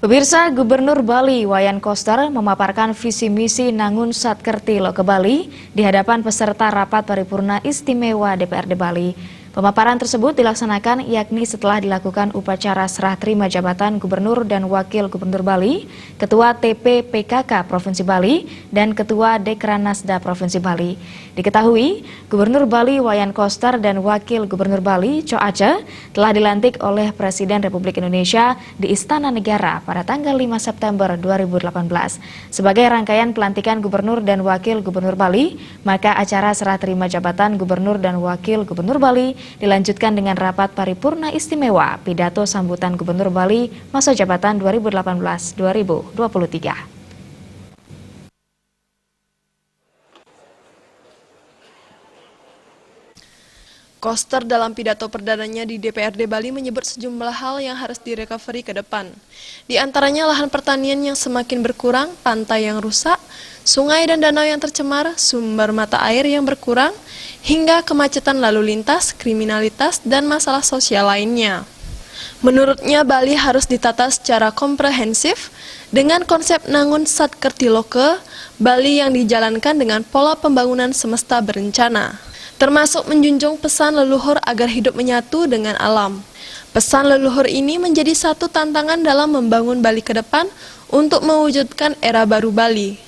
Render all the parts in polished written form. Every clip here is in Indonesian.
Pemirsa, Gubernur Bali Wayan Koster memaparkan visi misi Nangun Satkerti Loke Bali di hadapan peserta rapat paripurna istimewa DPRD Bali. Pemaparan tersebut dilaksanakan yakni setelah dilakukan upacara serah terima jabatan Gubernur dan Wakil Gubernur Bali, Ketua TP PKK Provinsi Bali, dan Ketua Dekranasda Provinsi Bali. Diketahui, Gubernur Bali Wayan Koster dan Wakil Gubernur Bali Co Aceh telah dilantik oleh Presiden Republik Indonesia di Istana Negara pada tanggal 5 September 2018. Sebagai rangkaian pelantikan Gubernur dan Wakil Gubernur Bali, maka acara serah terima jabatan Gubernur dan Wakil Gubernur Bali dilanjutkan dengan rapat paripurna istimewa pidato sambutan Gubernur Bali masa jabatan 2018-2023. Koster dalam pidato perdananya di DPRD Bali menyebut sejumlah hal yang harus direcovery ke depan. Di antaranya lahan pertanian yang semakin berkurang, pantai yang rusak, sungai dan danau yang tercemar, sumber mata air yang berkurang, hingga kemacetan lalu lintas, kriminalitas, dan masalah sosial lainnya. Menurutnya, Bali harus ditata secara komprehensif dengan konsep Nangun Satkerti Loke Bali yang dijalankan dengan pola pembangunan semesta berencana, termasuk menjunjung pesan leluhur agar hidup menyatu dengan alam. Pesan leluhur ini menjadi satu tantangan dalam membangun Bali ke depan untuk mewujudkan era baru Bali.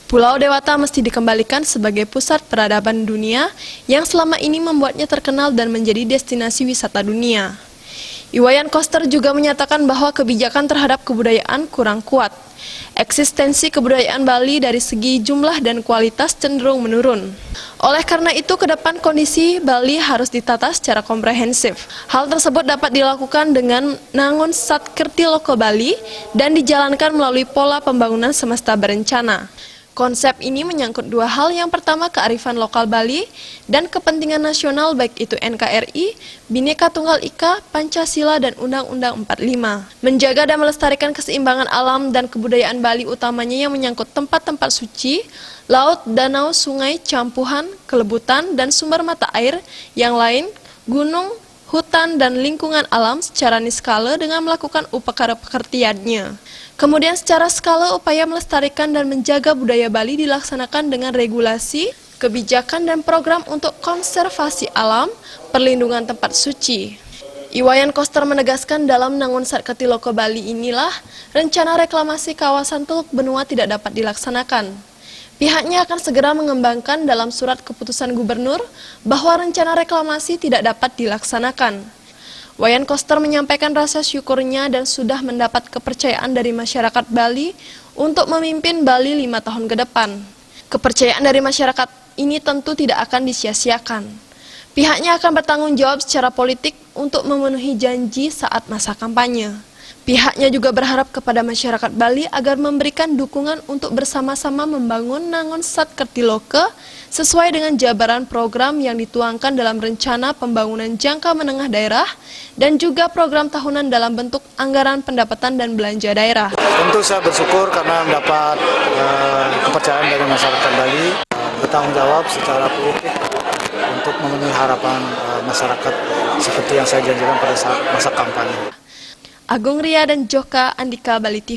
Pulau Dewata mesti dikembalikan sebagai pusat peradaban dunia yang selama ini membuatnya terkenal dan menjadi destinasi wisata dunia. Wayan Koster juga menyatakan bahwa kebijakan terhadap kebudayaan kurang kuat. Eksistensi kebudayaan Bali dari segi jumlah dan kualitas cenderung menurun. Oleh karena itu, ke depan kondisi Bali harus ditata secara komprehensif. Hal tersebut dapat dilakukan dengan Nangun Satkerti Loke Bali dan dijalankan melalui pola pembangunan semesta berencana. Konsep ini menyangkut dua hal, yang pertama kearifan lokal Bali dan kepentingan nasional baik itu NKRI, Bhinneka Tunggal Ika, Pancasila, dan Undang-Undang 45. Menjaga dan melestarikan keseimbangan alam dan kebudayaan Bali utamanya yang menyangkut tempat-tempat suci, laut, danau, sungai, campuhan, kelebutan, dan sumber mata air yang lain, gunung, hutan, dan lingkungan alam secara niskala dengan melakukan upakara pekertiannya. Kemudian secara skala upaya melestarikan dan menjaga budaya Bali dilaksanakan dengan regulasi, kebijakan, dan program untuk konservasi alam, perlindungan tempat suci. Wayan Koster menegaskan dalam Nangun Satkerti Loke Bali inilah rencana reklamasi kawasan Teluk Benua tidak dapat dilaksanakan. Pihaknya akan segera mengembangkan dalam surat keputusan gubernur bahwa rencana reklamasi tidak dapat dilaksanakan. Wayan Koster menyampaikan rasa syukurnya dan sudah mendapat kepercayaan dari masyarakat Bali untuk memimpin Bali 5 tahun ke depan. Kepercayaan dari masyarakat ini tentu tidak akan disia-siakan. Pihaknya akan bertanggung jawab secara politik untuk memenuhi janji saat masa kampanye. Pihaknya juga berharap kepada masyarakat Bali agar memberikan dukungan untuk bersama-sama membangun Nangun Satkerti Loke sesuai dengan jabaran program yang dituangkan dalam rencana pembangunan jangka menengah daerah dan juga program tahunan dalam bentuk anggaran pendapatan dan belanja daerah. Tentu saya bersyukur karena mendapat kepercayaan dari masyarakat Bali, bertanggung jawab secara politik untuk memenuhi harapan masyarakat seperti yang saya janjikan pada saat masa kampanye. Agung Ria dan Joka Andika, Bali TV.